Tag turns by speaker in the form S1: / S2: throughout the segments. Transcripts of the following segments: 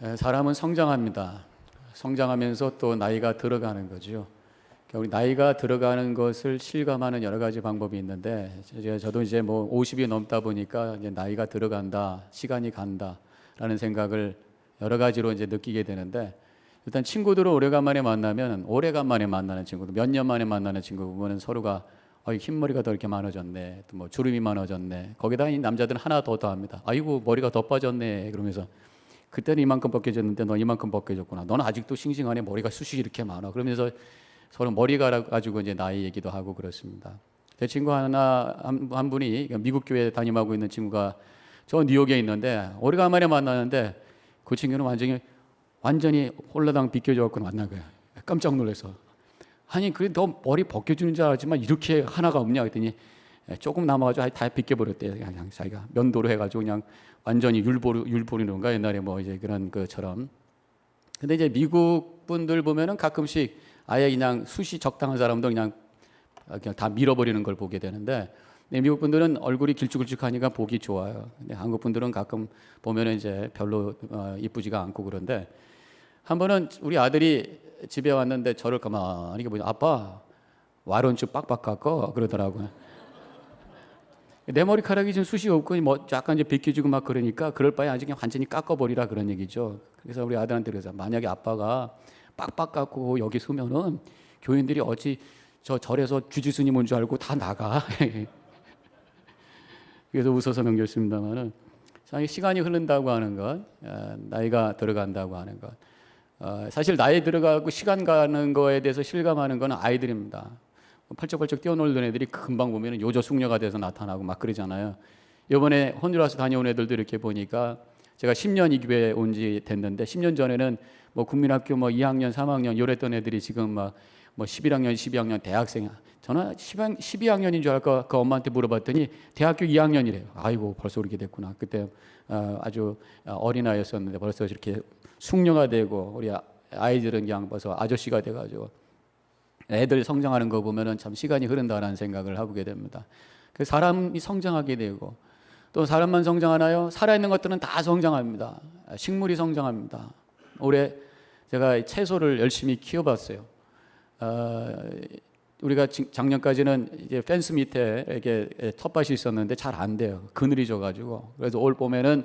S1: 사람은 성장합니다. 성장하면서 또 나이가 들어가는 거죠. 우리 나이가 들어가는 것을 실감하는 여러 가지 방법이 있는데, 저도 이제 뭐 50이 넘다 보니까 이제 나이가 들어간다, 시간이 간다라는 생각을 여러 가지로 이제 느끼게 되는데, 일단 친구들을 오래간만에 만나면, 오래간만에 만나는 친구들, 몇 년 만에 만나는 친구 보면 서로가 흰머리가 더 이렇게 많아졌네, 또 뭐 주름이 많아졌네. 거기다 이 남자들은 하나 더 더합니다. 아이고 머리가 더 빠졌네. 그러면서 그때는 이만큼 벗겨졌는데 너 이만큼 벗겨졌구나. 너는 아직도 싱싱하네. 머리가 숱이 이렇게 많아. 그러면서 서로 머리가 가지고 이제 나이 얘기도 하고 그렇습니다. 제 친구 한 분이 미국 교회 담임하고 있는 친구가 저 뉴욕에 있는데 오래간만에 만나는데 그 친구는 완전히 홀라당 비껴져 갖고 만난 거야. 깜짝 놀라서. 아니 그래 너 머리 벗겨주는 줄 알았지만 이렇게 하나가 없냐 그랬더니 조금 남아가지고 다 비껴버렸대요. 그냥 자기가 면도로 해가지고 그냥 완전히 율보리는가 옛날에 뭐 이제 그런 것처럼. 근데 이제 미국 분들 보면은 가끔씩 아예 그냥 숱이 적당한 사람도 그냥 다 밀어버리는 걸 보게 되는데, 미국 분들은 얼굴이 길쭉길쭉하니까 보기 좋아요. 근데 한국 분들은 가끔 보면은 이제 별로 이쁘지가 않고 그런데, 한 번은 우리 아들이 집에 왔는데 저를 가만히 보니 아빠 와론츠 빡빡 깎어 그러더라고요. 내 머리카락이 지금 숱이 없고 뭐 약간 이제 벗겨지고 막 그러니까 그럴 바에 아주 그냥 완전히 깎아버리라 그런 얘기죠. 그래서 우리 아들한테 그래서 만약에 아빠가 빡빡 깎고 여기 서면은 교인들이 어찌 저 절에서 주지스님 온 줄 알고 다 나가. 그래서 웃어서 넘겼습니다만은 시간이 흐른다고 하는 것, 나이가 들어간다고 하는 것, 사실 나이 들어가고 시간 가는 거에 대해서 실감하는 건 아이들입니다. 펄쩍펄쩍 뛰어놀던 애들이 금방 보면 요조 숙녀가 돼서 나타나고 막 그러잖아요. 이번에 혼주라스 다녀온 애들도 이렇게 보니까 제가 10년 이 교회에 온 지 됐는데 10년 전에는 뭐 국민학교 뭐 2학년, 3학년 이랬던 애들이 지금 막 뭐 11학년, 12학년 대학생. 저는 12학년인 줄 알까 그 엄마한테 물어봤더니 대학교 2학년이래요. 아이고 벌써 그렇게 됐구나. 그때 아주 어린아이였었는데 벌써 이렇게 숙녀가 되고 우리 아이들은 그냥 벌써 아저씨가 돼가지고 애들 성장하는 거 보면은 참 시간이 흐른다라는 생각을 하게 됩니다. 그 사람이 성장하게 되고 또 사람만 성장하나요? 살아있는 것들은 다 성장합니다. 식물이 성장합니다. 올해 제가 채소를 열심히 키워봤어요. 우리가 작년까지는 이제 펜스 밑에 이렇게 텃밭이 있었는데 잘 안 돼요. 그늘이 져가지고. 그래서 올 봄에는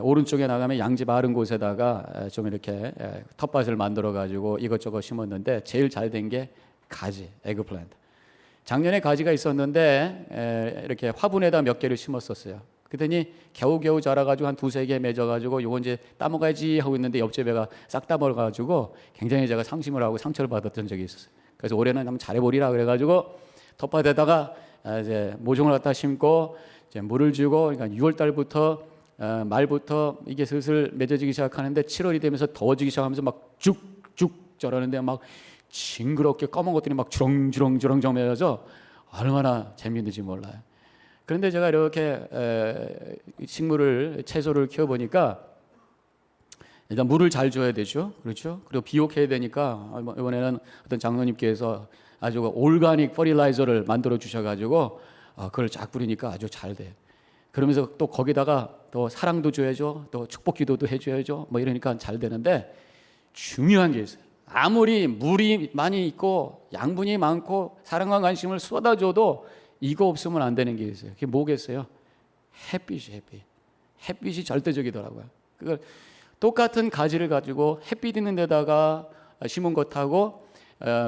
S1: 오른쪽에 나가면 양지 마른 곳에다가 좀 이렇게 텃밭을 만들어가지고 이것저것 심었는데 제일 잘 된 게 가지, 에그플랜트. 작년에 가지가 있었는데 이렇게 화분에다 몇 개를 심었었어요. 그랬더니 겨우겨우 자라가지고 한 두세 개 맺어가지고 요거 이제 따먹어야지 하고 있는데 옆집 애가 싹 따먹어가지고 굉장히 제가 상심을 하고 상처를 받았던 적이 있었어요. 그래서 올해는 한번 잘해보리라 그래가지고 텃밭에다가 이제 모종을 갖다 심고 이제 물을 주고, 그러니까 6월 달부터 말부터 이게 슬슬 맺어지기 시작하는데 7월이 되면서 더워지기 시작하면서 막 쭉쭉 자라는데 막 징그럽게 검은 것들이 막 주렁주렁 맺어서 얼마나 재미있는지 몰라요. 그런데 제가 이렇게 식물을 채소를 키워보니까 일단 물을 잘 줘야 되죠. 그렇죠? 그리고 비옥해야 되니까 이번에는 어떤 장로님께서 아주 올가닉 퍼틸라이저를 만들어 주셔가지고 그걸 쫙 뿌리니까 아주 잘 돼요. 그러면서 또 거기다가 또 사랑도 줘야죠. 또 축복 기도도 해줘야죠. 뭐 이러니까 잘 되는데 중요한 게 있어요. 아무리 물이 많이 있고 양분이 많고 사랑과 관심을 쏟아줘도 이거 없으면 안 되는 게 있어요. 그게 뭐겠어요? 햇빛이 햇빛이 절대적이더라고요. 그걸 똑같은 가지를 가지고 햇빛 있는 데다가 심은 것하고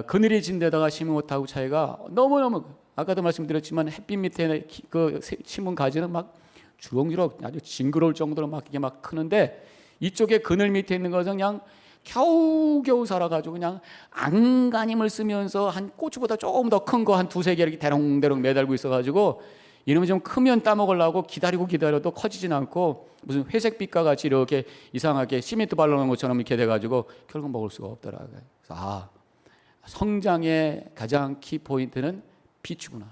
S1: 그늘이 진 데다가 심은 것하고 차이가 너무너무, 아까도 말씀드렸지만 햇빛 밑에 그 심은 가지는 막 주렁주렁 아주 징그러울 정도로 막 이게 막 크는데, 이쪽에 그늘 밑에 있는 것은 그냥 겨우겨우 살아가지고 그냥 안간힘을 쓰면서 한 고추보다 조금 더 큰 거 한 두세 개 이렇게 대롱대롱 매달고 있어가지고 이놈이 좀 크면 따먹으려고 기다려도 커지진 않고 무슨 회색빛과 같이 이렇게 이상하게 시멘트 발라놓은 것처럼 이렇게 돼가지고 결국 먹을 수가 없더라고요. 그래서 성장의 가장 키포인트는 빛이구나.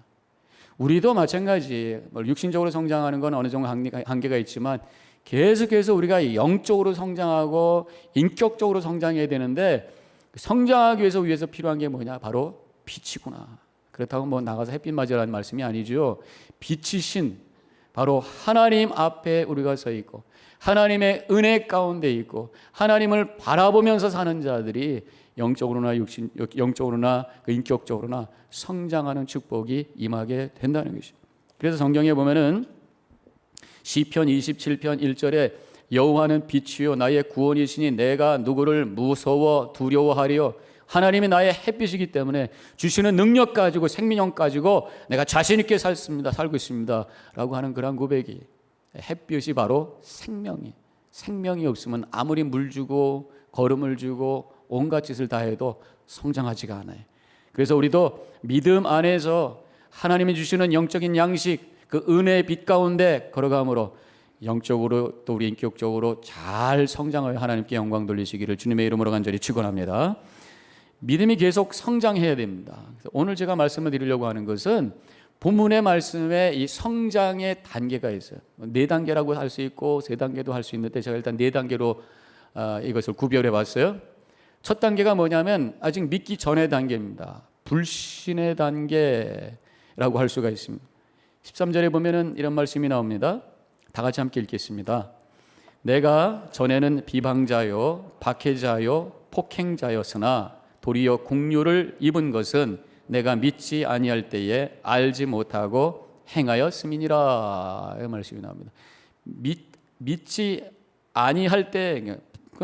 S1: 우리도 마찬가지. 육신적으로 성장하는 건 어느 정도 한계가 있지만 계속해서 우리가 영적으로 성장하고 인격적으로 성장해야 되는데, 성장하기 위해서 필요한 게 뭐냐? 바로 빛이구나. 그렇다고 뭐 나가서 햇빛 맞으라는 말씀이 아니죠. 빛이신 바로 하나님 앞에 우리가 서 있고 하나님의 은혜 가운데 있고 하나님을 바라보면서 사는 자들이 영적으로나 그 인격적으로나 성장하는 축복이 임하게 된다는 것입니다. 그래서 성경에 보면은 시편 27편 1절에 여호와는 빛이요 나의 구원이시니 내가 누구를 무서워 두려워하리요. 하나님이 나의 햇빛이기 때문에 주시는 능력 가지고 생명력 가지고 내가 자신 있게 살고 있습니다 라고 하는 그런 고백이, 햇빛이 바로 생명이 없으면 아무리 물 주고 거름을 주고 온갖 짓을 다 해도 성장하지가 않아요. 그래서 우리도 믿음 안에서 하나님이 주시는 영적인 양식, 그 은혜의 빛 가운데 걸어감으로 영적으로 또 우리 인격적으로 잘 성장하여 하나님께 영광 돌리시기를 주님의 이름으로 간절히 축원합니다. 믿음이 계속 성장해야 됩니다. 오늘 제가 말씀을 드리려고 하는 것은 본문의 말씀에 이 성장의 단계가 있어요. 4단계라고 할 수 있고 3단계도 할 수 있는데 제가 일단 4단계로 이것을 구별해 봤어요. 첫 단계가 뭐냐면 아직 믿기 전의 단계입니다. 불신의 단계라고 할 수가 있습니다. 13절에 보면은 이런 말씀이 나옵니다. 다 같이 함께 읽겠습니다. 내가 전에는 비방자요 박해자요 폭행자였으나 도리어 국류를 입은 것은 내가 믿지 아니할 때에 알지 못하고 행하였음이니라. 이 말씀이 나옵니다. 믿지 아니할 때,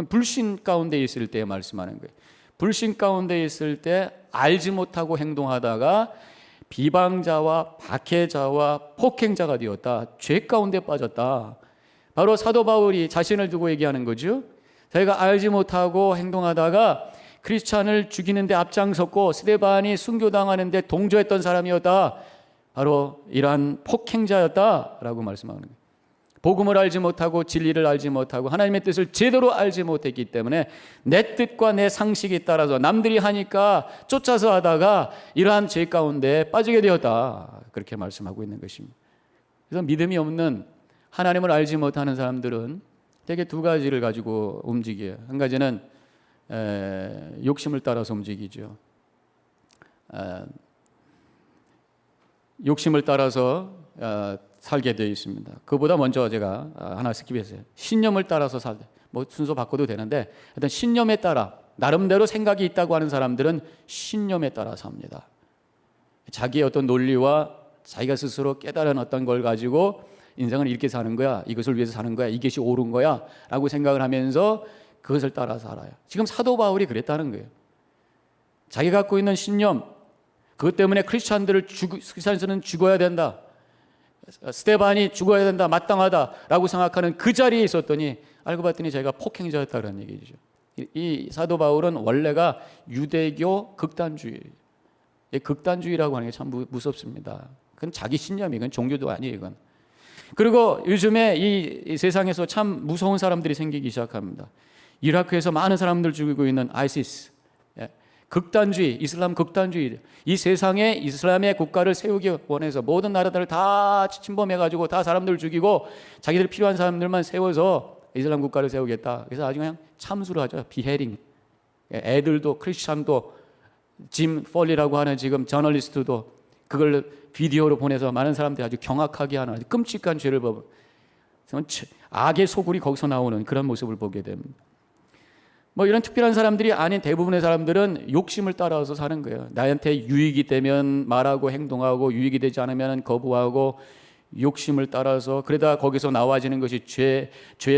S1: 불신 가운데 있을 때 말씀하는 거예요. 불신 가운데 있을 때 알지 못하고 행동하다가 비방자와 박해자와 폭행자가 되었다. 죄 가운데 빠졌다. 바로 사도 바울이 자신을 두고 얘기하는 거죠. 자기가 알지 못하고 행동하다가 크리스찬을 죽이는데 앞장섰고 스데반이 순교당하는데 동조했던 사람이었다. 바로 이러한 폭행자였다라고 말씀하는 거예요. 복음을 알지 못하고 진리를 알지 못하고 하나님의 뜻을 제대로 알지 못했기 때문에 내 뜻과 내 상식에 따라서 남들이 하니까 쫓아서 하다가 이러한 죄 가운데 빠지게 되었다. 그렇게 말씀하고 있는 것입니다. 그래서 믿음이 없는, 하나님을 알지 못하는 사람들은 되게 두 가지를 가지고 움직여요. 한 가지는 욕심을 따라서 움직이죠. 욕심을 따라서 살게 되어 있습니다. 그보다 먼저 제가 하나 스킵했어요. 신념을 따라서 뭐 순서 바꿔도 되는데 일단 신념에 따라, 나름대로 생각이 있다고 하는 사람들은 신념에 따라 삽니다. 자기의 어떤 논리와 자기가 스스로 깨달은 어떤 걸 가지고 인생을 이렇게 사는 거야, 이것을 위해서 사는 거야, 이것이 옳은 거야 라고 생각을 하면서 그것을 따라 살아요. 지금 사도 바울이 그랬다는 거예요. 자기가 갖고 있는 신념, 그것 때문에 크리스찬들은 죽어야 된다, 스데반이 죽어야 된다, 마땅하다라고 생각하는 그 자리에 있었더니 알고 봤더니 자기가 폭행자였다는 얘기죠. 이 사도 바울은 원래가 유대교 극단주의라고 하는 게 참 무섭습니다. 그건 자기 신념이, 그건 종교도 아니에요. 이건. 그리고 요즘에 이 세상에서 참 무서운 사람들이 생기기 시작합니다. 이라크에서 많은 사람들 죽이고 있는 아이시스, 극단주의, 이슬람 극단주의, 이 세상에 이슬람의 국가를 세우기 원해서 모든 나라들을 다 침범해가지고 다 사람들 죽이고 자기들 필요한 사람들만 세워서 이슬람 국가를 세우겠다. 그래서 아주 그냥 참수를 하죠. 비헤링. 애들도, 크리스찬도, 짐 펄리라고 하는 지금 저널리스트도 그걸 비디오로 보내서 많은 사람들이 아주 경악하게 하는 아주 끔찍한 죄를 범, 악의 소굴이 거기서 나오는 그런 모습을 보게 됩니다. 뭐 이런 특별한 사람들이 아닌 대부분의 사람들은 욕심을 따라서 사는 거예요. 나한테 유익이 되면 말하고 행동하고, 유익이 되지 않으면 거부하고, 욕심을 따라서, 그러다 거기서 나와지는 것이 죄의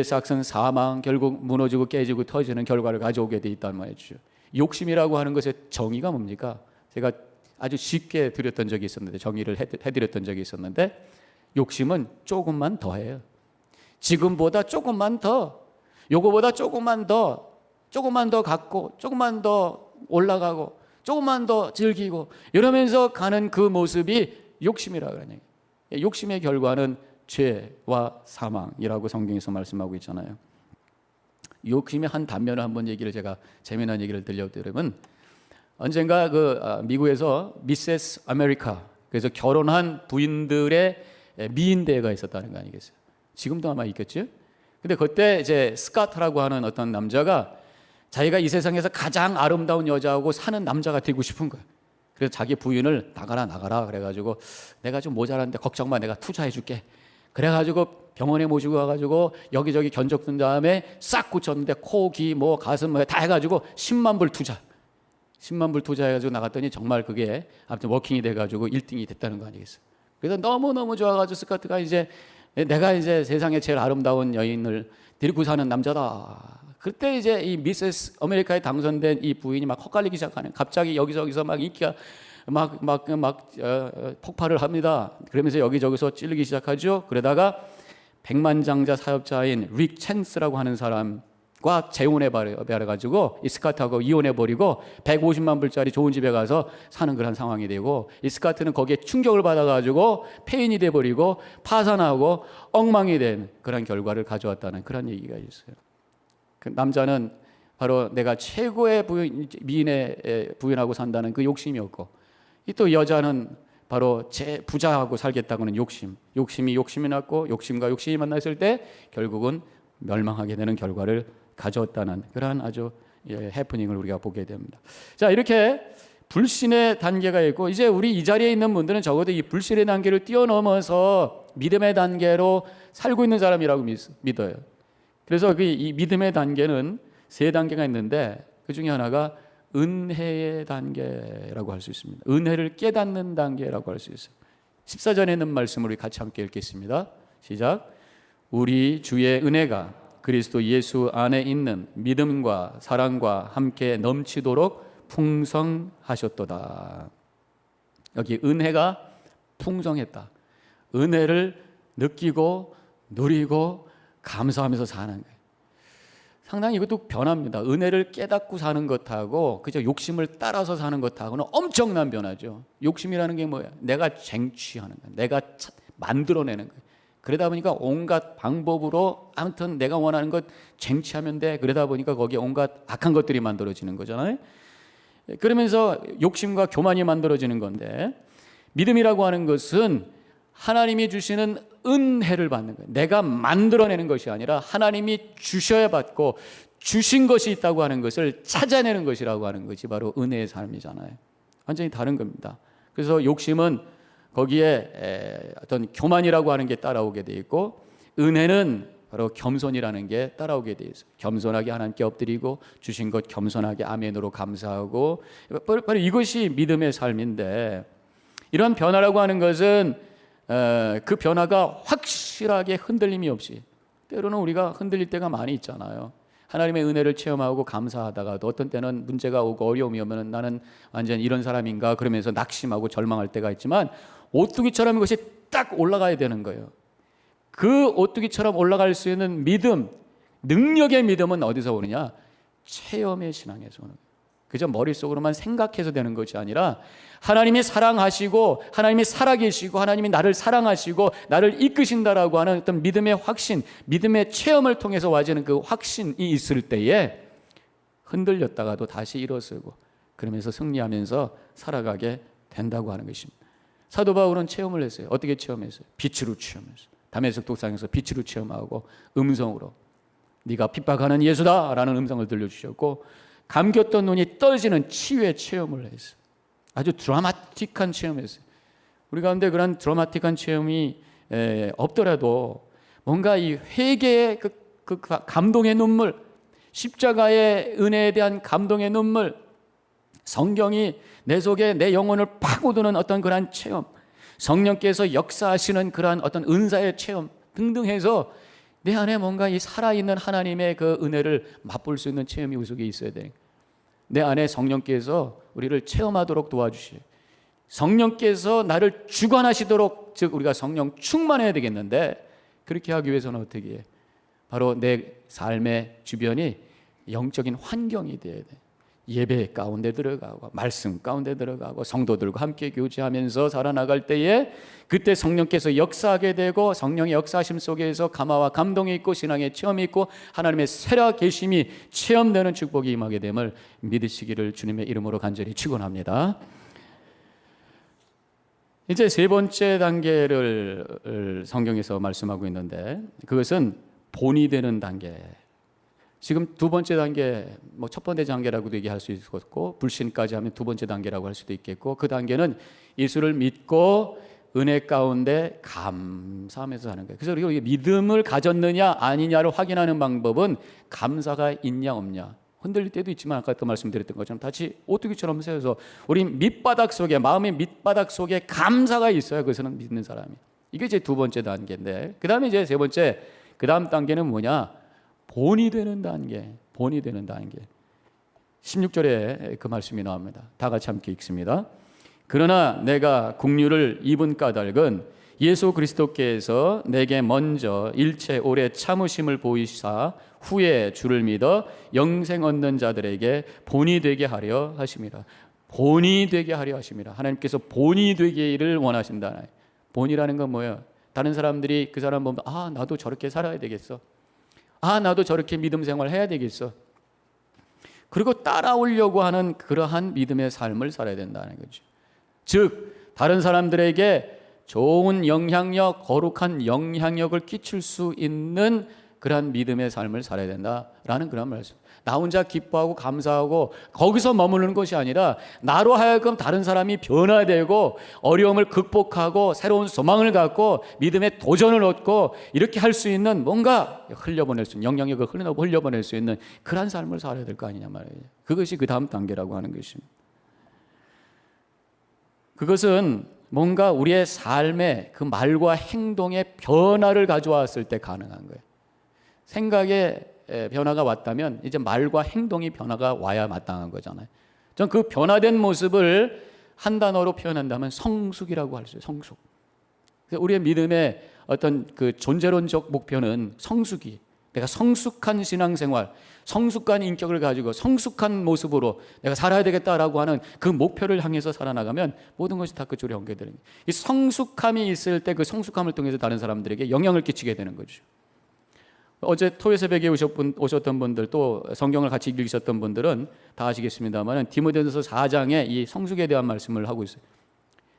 S1: 싹은 사망, 결국 무너지고 깨지고 터지는 결과를 가져오게 돼 있단 말이죠. 욕심이라고 하는 것의 정의가 뭡니까? 제가 아주 쉽게 드렸던 적이 있었는데, 정의를 해드렸던 적이 있었는데, 욕심은 조금만 더 해요. 지금보다 조금만 더, 요거보다 조금만 더 갖고, 조금만 더 올라가고, 조금만 더 즐기고 이러면서 가는 그 모습이 욕심이라고 하네요. 욕심의 결과는 죄와 사망이라고 성경에서 말씀하고 있잖아요. 욕심의 한 단면을 한번 제가 재미난 얘기를 들려드리면, 언젠가 미국에서 미세스 아메리카, 그래서 결혼한 부인들의 미인대회가 있었다는 거 아니겠어요? 지금도 아마 있겠죠? 근데 그때 이제 스카트라고 하는 어떤 남자가 자기가 이 세상에서 가장 아름다운 여자하고 사는 남자가 되고 싶은 거예요. 그래서 자기 부인을 나가라 그래가지고, 내가 좀 모자란데 걱정 마, 내가 투자해 줄게 그래가지고 병원에 모시고 가가지고 여기저기 견적 든 다음에 싹 고쳤는데 코, 귀, 뭐 가슴 뭐 다 해가지고 10만 불 투자. 10만 불 투자해가지고 나갔더니 정말 그게 아무튼 워킹이 돼가지고 1등이 됐다는 거 아니겠어요? 그래서 너무너무 좋아가지고 스카트가 이제 내가 이제 세상에 제일 아름다운 여인을 데리고 사는 남자다. 그때 이제 이 미세스 아메리카에 당선된 이 부인이 막 헛갈리기 시작하는. 갑자기 여기저기서 막 인기가 막 폭발을 합니다. 그러면서 여기저기서 찔리기 시작하죠. 그러다가 백만장자 사업자인 릭 챈스라고 하는 사람과 재혼해 버려가지고 이 스카트하고 이혼해 버리고 150만 불짜리 좋은 집에 가서 사는 그런 상황이 되고, 이 스카트는 거기에 충격을 받아가지고 폐인이 돼 버리고 파산하고 엉망이 된 그런 결과를 가져왔다는 그런 얘기가 있어요. 그 남자는 바로 내가 최고의 미인의 부인하고 산다는 그 욕심이었고, 또 여자는 바로 제 부자하고 살겠다고는 욕심이 났고, 욕심과 욕심이 만났을 때 결국은 멸망하게 되는 결과를 가져왔다는 그러한 아주 해프닝을 우리가 보게 됩니다. 자, 이렇게 불신의 단계가 있고, 이제 우리 이 자리에 있는 분들은 적어도 이 불신의 단계를 뛰어넘어서 믿음의 단계로 살고 있는 사람이라고 믿어요. 그래서 이 믿음의 단계는 세 단계가 있는데, 그 중에 하나가 은혜의 단계라고 할 수 있습니다. 은혜를 깨닫는 단계라고 할 수 있어요. 14절에 있는 말씀을 우리 같이 함께 읽겠습니다. 시작. 우리 주의 은혜가 그리스도 예수 안에 있는 믿음과 사랑과 함께 넘치도록 풍성하셨도다. 여기 은혜가 풍성했다. 은혜를 느끼고 누리고 감사하면서 사는 거예요. 상당히 이것도 변합니다. 은혜를 깨닫고 사는 것하고 그저 욕심을 따라서 사는 것하고는 엄청난 변화죠. 욕심이라는 게 뭐야? 내가 쟁취하는 거야. 내가 만들어내는 거야. 그러다 보니까 온갖 방법으로 아무튼 내가 원하는 것 쟁취하면 돼. 그러다 보니까 거기에 온갖 악한 것들이 만들어지는 거잖아요. 그러면서 욕심과 교만이 만들어지는 건데, 믿음이라고 하는 것은 하나님이 주시는 은혜를 받는 거예요. 내가 만들어내는 것이 아니라 하나님이 주셔야 받고 주신 것이 있다고 하는 것을 찾아내는 것이라고 하는 것이 바로 은혜의 삶이잖아요. 완전히 다른 겁니다. 그래서 욕심은 거기에 어떤 교만이라고 하는 게 따라오게 돼 있고, 은혜는 바로 겸손이라는 게 따라오게 돼 있어요. 겸손하게 하나님께 엎드리고 주신 것 겸손하게 아멘으로 감사하고, 바로 이것이 믿음의 삶인데, 이러한 변화라고 하는 것은 그 변화가 확실하게 흔들림이 없이, 때로는 우리가 흔들릴 때가 많이 있잖아요. 하나님의 은혜를 체험하고 감사하다가도 어떤 때는 문제가 오고 어려움이 오면 나는 완전 이런 사람인가 그러면서 낙심하고 절망할 때가 있지만, 오뚜기처럼 이것이 딱 올라가야 되는 거예요. 그 오뚜기처럼 올라갈 수 있는 믿음, 능력의 믿음은 어디서 오느냐? 체험의 신앙에서 오는 거예요. 그저 머릿속으로만 생각해서 되는 것이 아니라 하나님이 사랑하시고 하나님이 살아계시고 하나님이 나를 사랑하시고 나를 이끄신다라고 하는 어떤 믿음의 확신, 믿음의 체험을 통해서 와지는 그 확신이 있을 때에 흔들렸다가도 다시 일어서고 그러면서 승리하면서 살아가게 된다고 하는 것입니다. 사도 바울은 체험을 했어요. 어떻게 체험했어요? 빛으로 체험했어요. 다메섹 도상에서 빛으로 체험하고 음성으로 네가 핍박하는 예수다라는 음성을 들려주셨고, 감겼던 눈이 떠지는 치유의 체험을 했어요. 아주 드라마틱한 체험이었어요. 우리 가운데 그런 드라마틱한 체험이 없더라도 뭔가 이 회개의 그 감동의 눈물, 십자가의 은혜에 대한 감동의 눈물, 성경이 내 속에 내 영혼을 파고드는 어떤 그러한 체험, 성령께서 역사하시는 그러한 어떤 은사의 체험 등등 해서 내 안에 뭔가 이 살아있는 하나님의 그 은혜를 맛볼 수 있는 체험이 우리 속에 있어야 돼. 내 안에 성령께서 우리를 체험하도록 도와주시오. 성령께서 나를 주관하시도록, 즉 우리가 성령 충만해야 되겠는데, 그렇게 하기 위해서는 어떻게 해? 바로 내 삶의 주변이 영적인 환경이 돼야 돼. 예배 가운데 들어가고 말씀 가운데 들어가고 성도들과 함께 교제하면서 살아나갈 때에 그때 성령께서 역사하게 되고, 성령의 역사하심 속에서 감화와 감동이 있고 신앙의 체험이 있고 하나님의 살아계심이 체험되는 축복이 임하게 됨을 믿으시기를 주님의 이름으로 간절히 축원합니다. 이제 세 번째 단계를 성경에서 말씀하고 있는데, 그것은 본이 되는 단계. 지금 두 번째 단계, 첫 번째 단계라고도 얘기할 수 있겠고, 불신까지 하면 두 번째 단계라고 할 수도 있겠고, 그 단계는 예수를 믿고 은혜 가운데 감사하면서 사는 거예요. 그래서 우리가 믿음을 가졌느냐 아니냐를 확인하는 방법은 감사가 있냐 없냐. 흔들릴 때도 있지만 아까 또 말씀드렸던 것처럼 다시 오뚜기처럼 세워서 우리 밑바닥 속에, 마음의 밑바닥 속에 감사가 있어야 그것은 믿는 사람이. 이게 이제 두 번째 단계인데, 그 다음에 이제 세 번째, 그 다음 단계는 뭐냐? 본이 되는 단계. 본이 되는 단계. 16절에 그 말씀이 나옵니다. 다 같이 함께 읽습니다. 그러나 내가 국류를 입은 까닭은 예수 그리스도께서 내게 먼저 일체 오래 참으심을 보이사 후에 주를 믿어 영생 얻는 자들에게 본이 되게 하려 하심이라. 본이 되게 하려 하심이라. 하나님께서 본이 되기를 원하신다. 본이라는 건 뭐예요? 다른 사람들이 그 사람 보면 아, 나도 저렇게 살아야 되겠어. 아, 나도 저렇게 믿음 생활 해야 되겠어. 그리고 따라오려고 하는 그러한 믿음의 삶을 살아야 된다는 거죠. 즉 다른 사람들에게 좋은 영향력, 거룩한 영향력을 끼칠 수 있는 그러한 믿음의 삶을 살아야 된다라는 그런 말씀. 나 혼자 기뻐하고 감사하고 거기서 머무르는 것이 아니라 나로 하여금 다른 사람이 변화되고 어려움을 극복하고 새로운 소망을 갖고 믿음의 도전을 얻고 이렇게 할 수 있는 뭔가 흘려보낼 수 있는 영향력을 흘려보낼 수 있는 그런 삶을 살아야 될 거 아니냐 말이에요. 그것이 그 다음 단계라고 하는 것입니다. 그것은 뭔가 우리의 삶의 그 말과 행동의 변화를 가져왔을 때 가능한 거예요. 생각의 변화가 왔다면 이제 말과 행동이 변화가 와야 마땅한 거잖아요. 전 그 변화된 모습을 한 단어로 표현한다면 성숙이라고 할 수 있어요. 성숙. 우리의 믿음의 어떤 그 존재론적 목표는 성숙이, 내가 성숙한 신앙생활, 성숙한 인격을 가지고 성숙한 모습으로 내가 살아야 되겠다라고 하는 그 목표를 향해서 살아나가면 모든 것이 다 그쪽으로 연결되는 거예요. 이 성숙함이 있을 때 그 성숙함을 통해서 다른 사람들에게 영향을 끼치게 되는 거죠. 어제 토요 새벽에 오셨던 분들, 또 성경을 같이 읽으셨던 분들은 다 아시겠습니다만 디모데전서 4장에 이 성숙에 대한 말씀을 하고 있어요.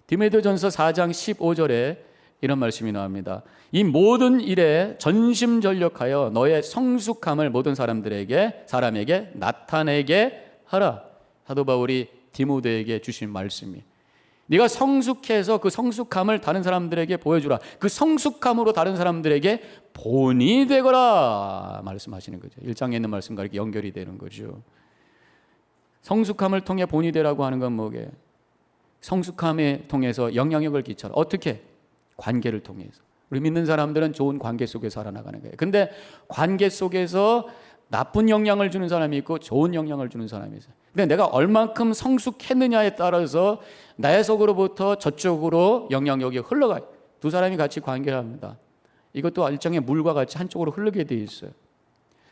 S1: 디모데전서 4장 15절에 이런 말씀이 나옵니다. 이 모든 일에 전심전력하여 너의 성숙함을 모든 사람에게 나타내게 하라. 사도 바울이 디모데에게 주신 말씀이, 네가 성숙해서 그 성숙함을 다른 사람들에게 보여주라. 그 성숙함으로 다른 사람들에게 본이 되거라 말씀하시는 거죠. 1장에 있는 말씀과 이렇게 연결이 되는 거죠. 성숙함을 통해 본이 되라고 하는 건 뭐게? 성숙함에 통해서 영향력을 끼쳐라. 어떻게? 관계를 통해서. 우리 믿는 사람들은 좋은 관계 속에서 살아나가는 거예요. 근데 관계 속에서 나쁜 영향을 주는 사람이 있고 좋은 영향을 주는 사람이 있어요. 근데 내가 얼만큼 성숙했느냐에 따라서 나의 속으로부터 저쪽으로 영향력이 흘러가요. 두 사람이 같이 관계를 합니다. 이것도 일종의 물과 같이 한쪽으로 흐르게 되어 있어요.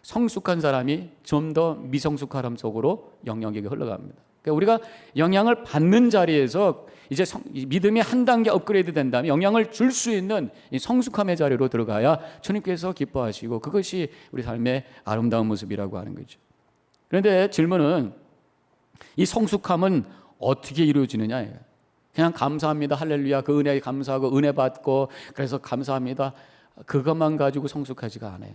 S1: 성숙한 사람이 좀 더 미성숙한 사람 속으로 영향력이 흘러갑니다. 그러니까 우리가 영향을 받는 자리에서 이제 믿음이 한 단계 업그레이드 된다면 영향을 줄 수 있는 이 성숙함의 자리로 들어가야 주님께서 기뻐하시고 그것이 우리 삶의 아름다운 모습이라고 하는 거죠. 그런데 질문은 이 성숙함은 어떻게 이루어지느냐? 그냥 감사합니다, 할렐루야, 그 은혜에 감사하고 은혜 받고 그래서 감사합니다, 그것만 가지고 성숙하지가 않아요.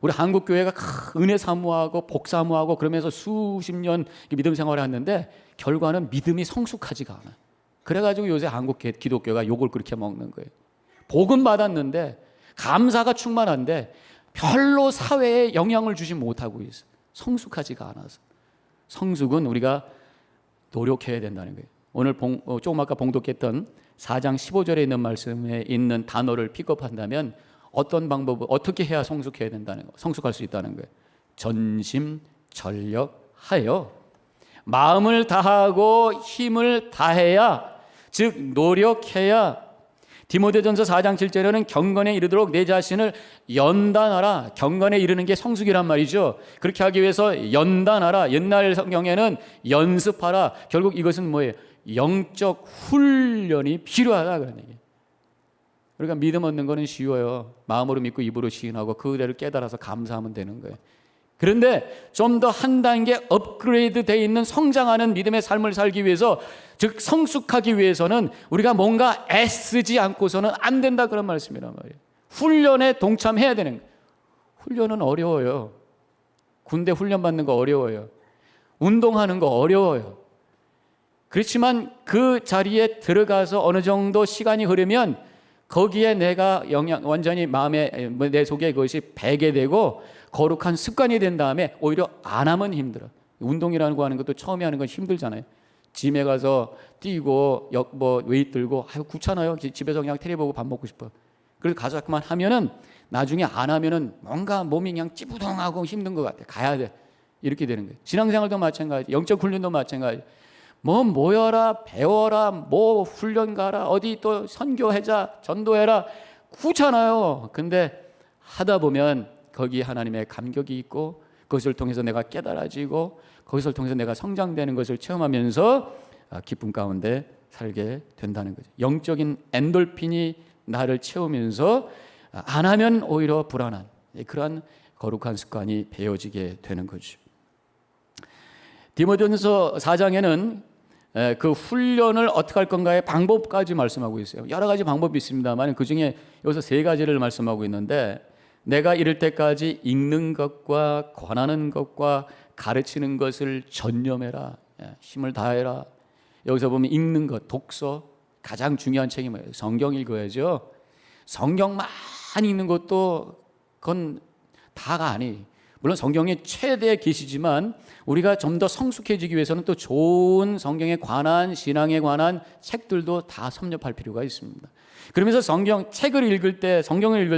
S1: 우리 한국 교회가 은혜 사모하고 복 사모하고 그러면서 수십 년 믿음 생활을 했는데 결과는 믿음이 성숙하지가 않아요. 그래가지고 요새 한국 기독교가 욕을 그렇게 먹는 거예요. 복은 받았는데 감사가 충만한데 별로 사회에 영향을 주지 못하고 있어요. 성숙하지가 않아서. 성숙은 우리가 노력해야 된다는 거예요. 오늘 조금 아까 봉독했던 4장 15절에 있는 말씀에 있는 단어를 픽업한다면 어떤 방법을 어떻게 해야 성숙해야 된다는 거, 성숙할 수 있다는 거예요. 전심전력하여 마음을 다하고 힘을 다해야, 즉 노력해야. 디모데전서 4장 7절에는 경건에 이르도록 내 자신을 연단하라. 경건에 이르는 게 성숙이란 말이죠. 그렇게 하기 위해서 연단하라. 옛날 성경에는 연습하라. 결국 이것은 뭐예요? 영적 훈련이 필요하다 그런 얘기예요. 그러니까 믿음 얻는 거는 쉬워요. 마음으로 믿고 입으로 시인하고 그대로 깨달아서 감사하면 되는 거예요. 그런데 좀 더 한 단계 업그레이드 되어 있는 성장하는 믿음의 삶을 살기 위해서, 즉 성숙하기 위해서는 우리가 뭔가 애쓰지 않고서는 안 된다 그런 말씀이란 말이에요. 훈련에 동참해야 되는 거예요. 훈련은 어려워요. 군대 훈련 받는 거 어려워요. 운동하는 거 어려워요. 그렇지만 그 자리에 들어가서 어느 정도 시간이 흐르면 거기에 내가 완전히 마음에, 내 속에 그것이 배게 되고 거룩한 습관이 된 다음에 오히려 안 하면 힘들어. 운동이라는 거 하는 것도 처음에 하는 건 힘들잖아요. 짐에 가서 뛰고 웨이트 들고 귀찮아요. 집에서 그냥 텔레비 보고 밥 먹고 싶어요. 그래서 가서 자꾸만 하면은 나중에 안 하면은 뭔가 몸이 그냥 찌부둥하고 힘든 것 같아. 가야 돼. 이렇게 되는 거예요. 신앙생활도 마찬가지, 영적 훈련도 마찬가지. 뭐 모여라, 배워라, 뭐 훈련 가라, 어디 또 선교해자, 전도해라, 귀찮아요. 근데 하다 보면 거기 하나님의 감격이 있고 그것을 통해서 내가 깨달아지고 거기서 통해서 내가 성장되는 것을 체험하면서 기쁨 가운데 살게 된다는 거죠. 영적인 엔돌핀이 나를 채우면서 안 하면 오히려 불안한 그러한 거룩한 습관이 배어지게 되는 거죠. 디모데전서 4장에는 그 훈련을 어떻게 할 건가의 방법까지 말씀하고 있어요. 여러 가지 방법이 있습니다만 그 중에 여기서 3가지를 말씀하고 있는데, 내가 이를 때까지 읽는 것과 권하는 것과 가르치는 것을 전념해라. 힘을 다해라. 여기서 보면 읽는 것, 독서, 가장 중요한 책이 뭐예요? 성경 읽어야죠. 성경 많이 읽는 것도 그건 다가 아니에요. 물론 성경이 최대 계시지만 우리가 좀 더 성숙해지기 위해서는 또 좋은 성경에 관한, 신앙에 관한 책들도 다 섭렵할 필요가 있습니다. 그러면서 성경을 읽을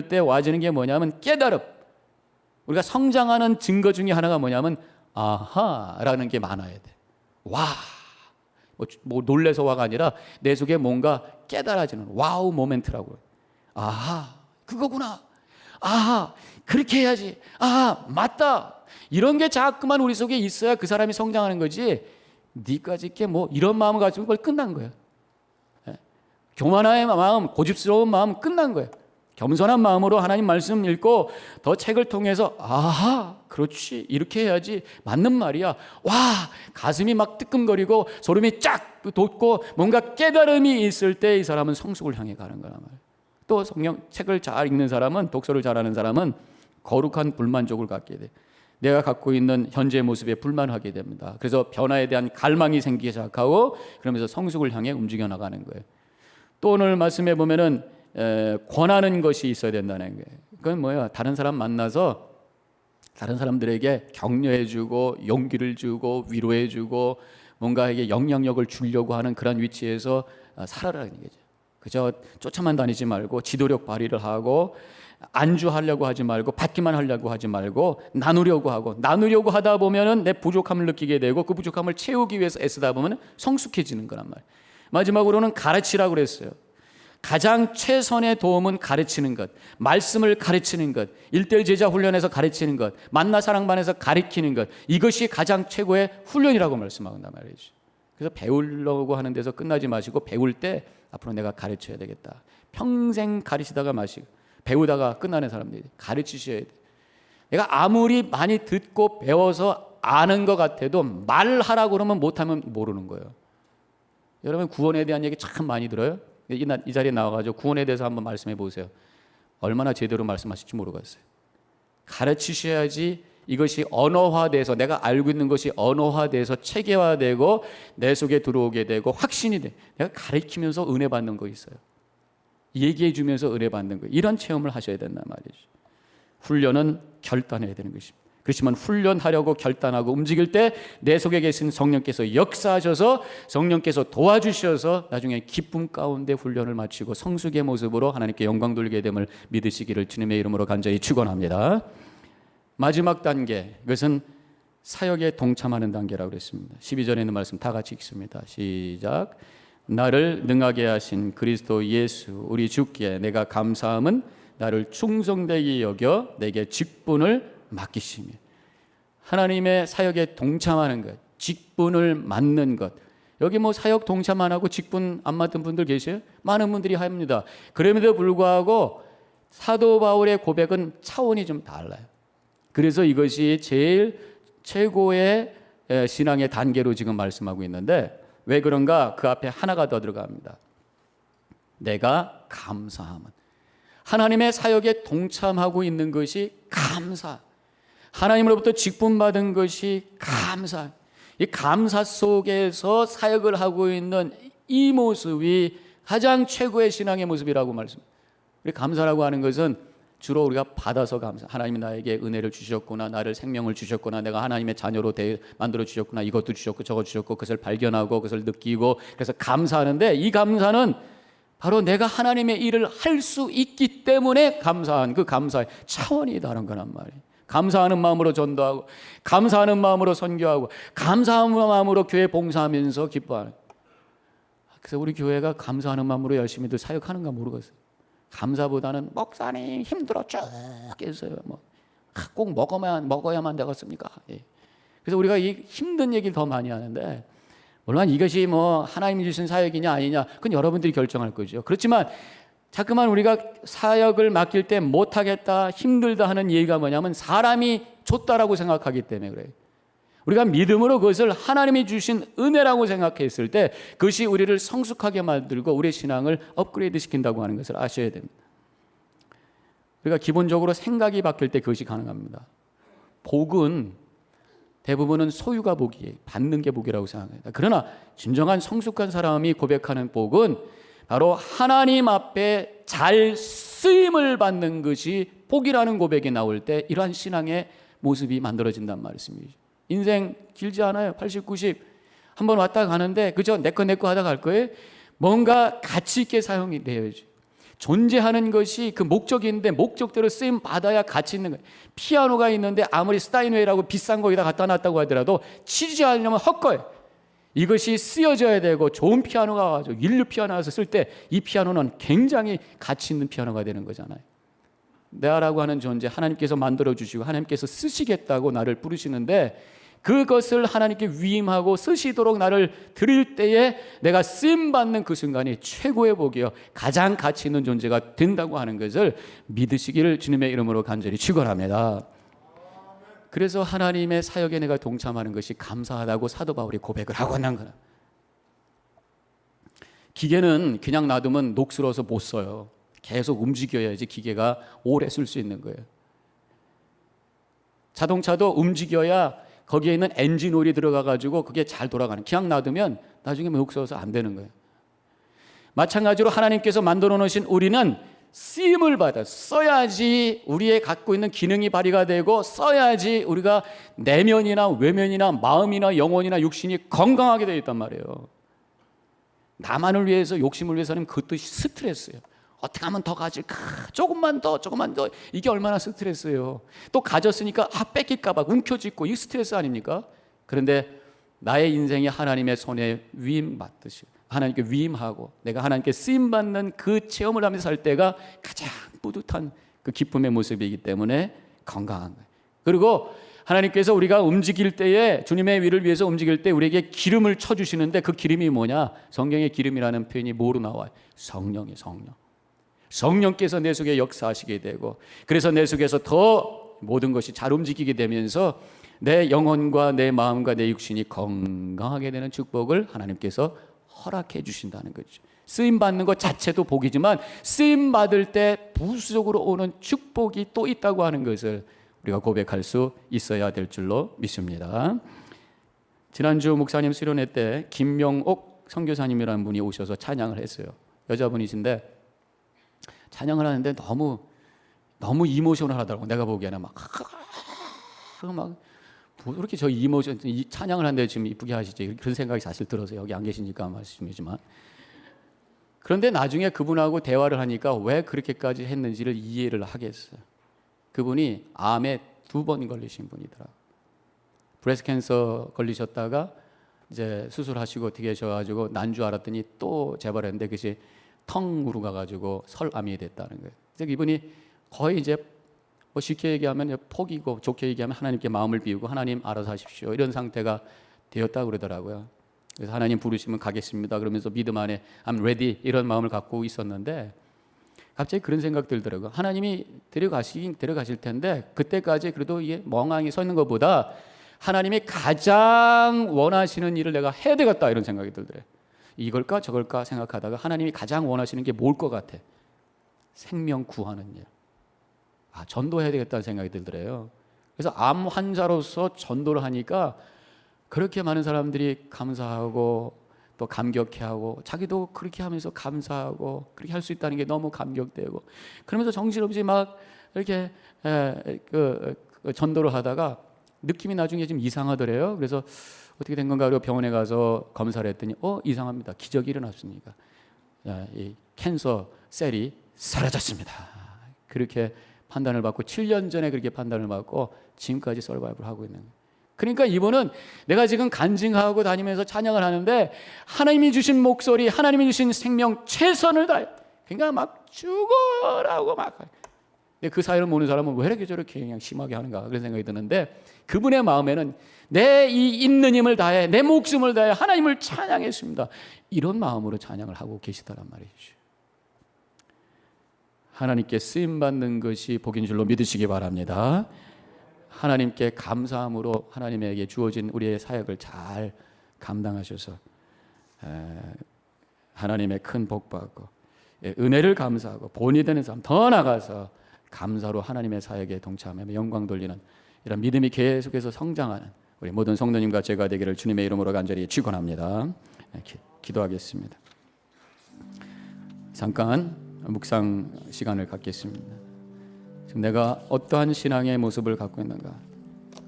S1: 때 와지는 게 뭐냐면 깨달음. 우리가 성장하는 증거 중에 하나가 뭐냐면 아하라는 게 많아야 돼. 와, 뭐 놀래서 와가 아니라 내 속에 뭔가 깨달아지는 와우 모멘트라고요. 아하, 그거구나. 아하, 그렇게 해야지. 아하, 맞다. 이런 게 자꾸만 우리 속에 있어야 그 사람이 성장하는 거지. 니까지 있게 뭐 이런 마음을 가지고 그걸 끝난 거예요. 교만한 마음, 고집스러운 마음 끝난 거예요. 겸손한 마음으로 하나님 말씀 읽고 더 책을 통해서 아하, 그렇지, 이렇게 해야지, 맞는 말이야. 와, 가슴이 막 뜨끔거리고 소름이 쫙 돋고 뭔가 깨달음이 있을 때 이 사람은 성숙을 향해 가는 거란 말이에요. 또 성경 책을 잘 읽는 사람은, 독서를 잘하는 사람은 거룩한 불만족을 갖게 돼. 내가 갖고 있는 현재의 모습에 불만하게 됩니다. 그래서 변화에 대한 갈망이 생기기 시작하고 그러면서 성숙을 향해 움직여 나가는 거예요. 또 오늘 말씀해 보면은 권하는 것이 있어야 된다는 거예요. 그건 뭐예요? 다른 사람 만나서 다른 사람들에게 격려해주고 용기를 주고 위로해주고 뭔가에게 영향력을 주려고 하는 그런 위치에서 살아라는 거죠. 그저 쫓아만 다니지 말고 지도력 발휘를 하고 안주하려고 하지 말고 받기만 하려고 하지 말고 나누려고 하다 보면은 내 부족함을 느끼게 되고 그 부족함을 채우기 위해서 애쓰다 보면 성숙해지는 거란 말이에요. 마지막으로는 가르치라고 그랬어요. 가장 최선의 도움은 가르치는 것, 말씀을 가르치는 것, 1:1 제자 훈련에서 가르치는 것, 만나 사랑반에서 가르치는 것, 이것이 가장 최고의 훈련이라고 말씀한단 말이죠. 그래서 배우려고 하는 데서 끝나지 마시고 배울 때 앞으로 내가 가르쳐야 되겠다. 평생 가르치다가 마시고 배우다가 끝나는 사람들이 가르치셔야 돼. 내가 아무리 많이 듣고 배워서 아는 것 같아도 말하라고 그러면 못하면 모르는 거예요. 여러분 구원에 대한 얘기 참 많이 들어요. 이 자리에 나와가지고 구원에 대해서 한번 말씀해 보세요. 얼마나 제대로 말씀하실지 모르겠어요. 가르치셔야지 이것이 언어화돼서 내가 알고 있는 것이 언어화돼서 체계화되고 내 속에 들어오게 되고 확신이 돼. 내가 가르치면서 은혜 받는 거 있어요. 얘기해 주면서 은혜 받는 거, 이런 체험을 하셔야 된단 말이죠. 훈련은 결단해야 되는 것입니다. 그렇지만 훈련하려고 결단하고 움직일 때 내 속에 계신 성령께서 역사하셔서 성령께서 도와주셔서 나중에 기쁨 가운데 훈련을 마치고 성숙의 모습으로 하나님께 영광 돌리게 됨을 믿으시기를 주님의 이름으로 간절히 축원합니다. 마지막 단계, 이것은 사역에 동참하는 단계라고 그랬습니다. 12절에 있는 말씀 다 같이 읽습니다. 시작. 나를 능하게 하신 그리스도 예수 우리 주께 내가 감사함은 나를 충성되게 여겨 내게 직분을 맡기시며. 하나님의 사역에 동참하는 것, 직분을 맡는 것. 여기 뭐 사역 동참 안 하고 직분 안 맡은 분들 계세요? 많은 분들이 합니다. 그럼에도 불구하고 사도 바울의 고백은 차원이 좀 달라요. 그래서 이것이 제일 최고의 신앙의 단계로 지금 말씀하고 있는데, 왜 그런가? 그 앞에 하나가 더 들어갑니다. 내가 감사함은. 하나님의 사역에 동참하고 있는 것이 감사. 하나님으로부터 직분 받은 것이 감사. 이 감사 속에서 사역을 하고 있는 이 모습이 가장 최고의 신앙의 모습이라고 말씀합니다. 감사라고 하는 것은 주로 우리가 받아서 감사. 하나님이 나에게 은혜를 주셨구나, 나를 생명을 주셨구나, 내가 하나님의 자녀로 만들어 주셨구나, 이것도 주셨고 저것 주셨고, 그것을 발견하고 그것을 느끼고, 그래서 감사하는데, 이 감사는 바로 내가 하나님의 일을 할 수 있기 때문에 감사한 그 감사의 차원이 다른 거란 말이에요. 감사하는 마음으로 전도하고, 감사하는 마음으로 선교하고, 감사하는 마음으로 교회 봉사하면서 기뻐하는. 그래서 우리 교회가 감사하는 마음으로 열심히들 사역하는가 모르겠어요. 감사보다는 목사님 힘들어 쭉 했어요. 꼭 먹어야만 되겠습니까? 예. 그래서 우리가 이 힘든 얘기를 더 많이 하는데, 물론 이것이 하나님이 주신 사역이냐 아니냐, 그건 여러분들이 결정할 거죠. 그렇지만 자꾸만 우리가 사역을 맡길 때 못하겠다, 힘들다 하는 얘기가 뭐냐면 사람이 줬다라고 생각하기 때문에 그래요. 우리가 믿음으로 그것을 하나님이 주신 은혜라고 생각했을 때 그것이 우리를 성숙하게 만들고 우리의 신앙을 업그레이드 시킨다고 하는 것을 아셔야 됩니다. 우리가 기본적으로 생각이 바뀔 때 그것이 가능합니다. 복은 대부분은 소유가 복이에요. 받는 게 복이라고 생각합니다. 그러나 진정한 성숙한 사람이 고백하는 복은 바로 하나님 앞에 잘 쓰임을 받는 것이 복이라는 고백이 나올 때 이러한 신앙의 모습이 만들어진단 말씀이죠. 인생 길지 않아요. 80, 90 한번 왔다 가는데 그저 내거 하다 갈 거예요. 뭔가 가치 있게 사용이 되어야죠. 존재하는 것이 그 목적인데 목적대로 쓰임 받아야 가치 있는 거예요. 피아노가 있는데 아무리 스타인웨이라고 비싼 거기다 갖다 놨다고 하더라도 치지 않으려면 헛거예요. 이것이 쓰여져야 되고 좋은 피아노가 와서 인류 피아노에서 쓸 때 이 피아노는 굉장히 가치 있는 피아노가 되는 거잖아요. 내가라고 하는 존재, 하나님께서 만들어 주시고 하나님께서 쓰시겠다고 나를 부르시는데 그것을 하나님께 위임하고 쓰시도록 나를 드릴 때에 내가 쓰임받는 그 순간이 최고의 복이요, 가장 가치 있는 존재가 된다고 하는 것을 믿으시기를 주님의 이름으로 간절히 축원합니다. 그래서 하나님의 사역에 내가 동참하는 것이 감사하다고 사도 바울이 고백을 하고 있는 거야. 기계는 그냥 놔두면 녹슬어서 못 써요. 계속 움직여야지 기계가 오래 쓸 수 있는 거예요. 자동차도 움직여야 거기에 있는 엔진오일이 들어가가지고 그게 잘 돌아가는. 그냥 놔두면 나중에 녹슬어서 안 되는 거예요. 마찬가지로 하나님께서 만들어 놓으신 우리는 쓰임을 받아 써야지 우리의 갖고 있는 기능이 발휘가 되고, 써야지 우리가 내면이나 외면이나 마음이나 영혼이나 육신이 건강하게 되어 있단 말이에요. 나만을 위해서, 욕심을 위해서는 그것도 스트레스예요. 어떻게 하면 더 가질까? 조금만 더. 이게 얼마나 스트레스예요. 또 가졌으니까 뺏길까 봐 움켜쥐고, 이 스트레스 아닙니까? 그런데 나의 인생이 하나님의 손에 위임받듯이 하나님께 위임하고 내가 하나님께 쓰임받는 그 체험을 하면서 살 때가 가장 뿌듯한 그 기쁨의 모습이기 때문에 건강한 거예요. 그리고 하나님께서 우리가 움직일 때에, 주님의 위를 위해서 움직일 때 우리에게 기름을 쳐주시는데 그 기름이 뭐냐? 성경의 기름이라는 표현이 뭐로 나와요? 성령이에요. 성령께서 내 속에 역사하시게 되고, 그래서 내 속에서 더 모든 것이 잘 움직이게 되면서 내 영혼과 내 마음과 내 육신이 건강하게 되는 축복을 하나님께서 허락해 주신다는 거죠. 쓰임 받는 것 자체도 복이지만 쓰임 받을 때 부수적으로 오는 축복이 또 있다고 하는 것을 우리가 고백할 수 있어야 될 줄로 믿습니다. 지난주 목사님 수련회 때 김명옥 선교사님이라는 분이 오셔서 찬양을 했어요. 여자분이신데 찬양을 하는데 너무 이모셔널 하더라고. 내가 보기에는 막 이렇게 저 이모션, 찬양을 하는데 지금 이쁘게 하시지, 그런 생각이 사실 들어서 여기 안 계시니까 말씀이지만, 그런데 나중에 그분하고 대화를 하니까 왜 그렇게까지 했는지를 이해를 하겠어요. 그분이 암에 2번 걸리신 분이더라. 브레스트 캔서 걸리셨다가 이제 수술하시고 어떻게 하셔가지고 난 줄 알았더니 또 재발했는데 그것이 텅으로 가가지고 설암이 됐다는 거예요. 그래서 이분이 거의 이제 쉽게 얘기하면 포기고, 좋게 얘기하면 하나님께 마음을 비우고 하나님 알아서 하십시오, 이런 상태가 되었다고 그러더라고요. 그래서 하나님 부르시면 가겠습니다 그러면서 믿음 안에 I'm ready 이런 마음을 갖고 있었는데 갑자기 그런 생각 들더라고요. 하나님이 데려가실 텐데 그때까지 그래도 이게 멍하니 서 있는 것보다 하나님이 가장 원하시는 일을 내가 해야 되겠다, 이런 생각이 들더래요. 이걸까 저걸까 생각하다가 하나님이 가장 원하시는 게 뭘 것 같아? 생명 구하는 일. 전도해야 되겠다는 생각이 들더래요. 그래서 암 환자로서 전도를 하니까 그렇게 많은 사람들이 감사하고 또 감격해하고 자기도 그렇게 하면서 감사하고 그렇게 할 수 있다는 게 너무 감격되고 그러면서 정신없이 막 이렇게 전도를 하다가 느낌이 나중에 좀 이상하더래요. 그래서 어떻게 된 건가 그리고 병원에 가서 검사를 했더니 이상합니다. 기적이 일어났습니다. 이 캔서 셀이 사라졌습니다. 그렇게 판단을 받고 7년 전에 그렇게 판단을 받고 지금까지 서바이벌 하고 있는 거예요. 그러니까 이분은 내가 지금 간증하고 다니면서 찬양을 하는데 하나님이 주신 목소리, 하나님이 주신 생명 최선을 다해. 그러니까 막 죽어라고 막. 근데 그 사연을 모르는 사람은 왜 이렇게 저렇게 그냥 심하게 하는가 그런 생각이 드는데 그분의 마음에는 내 이 있는 힘을 다해 내 목숨을 다해 하나님을 찬양했습니다. 이런 마음으로 찬양을 하고 계시다란 말이죠. 하나님께 쓰임받는 것이 복인 줄로 믿으시기 바랍니다. 하나님께 감사함으로 하나님에게 주어진 우리의 사역을 잘 감당하셔서 하나님의 큰 복 받고 은혜를 감사하고 본이 되는 삶 더 나가서 감사로 하나님의 사역에 동참하며 영광 돌리는 이런 믿음이 계속해서 성장하는 우리 모든 성도님과 제가 되기를 주님의 이름으로 간절히 축원합니다. 기도하겠습니다. 잠깐 묵상 시간을 갖겠습니다. 지금 내가 어떠한 신앙의 모습을 갖고 있는가?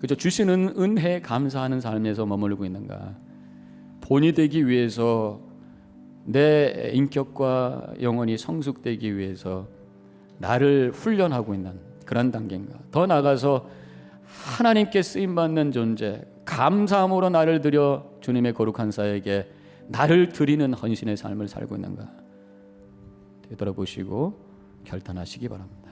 S1: 그저 주시는 은혜에 감사하는 삶에서 머물고 있는가? 본이 되기 위해서 내 인격과 영혼이 성숙되기 위해서 나를 훈련하고 있는 그런 단계인가? 더 나아가서 하나님께 쓰임받는 존재, 감사함으로 나를 드려 주님의 거룩한 사에게 나를 드리는 헌신의 삶을 살고 있는가? 되돌아보시고 결단하시기 바랍니다.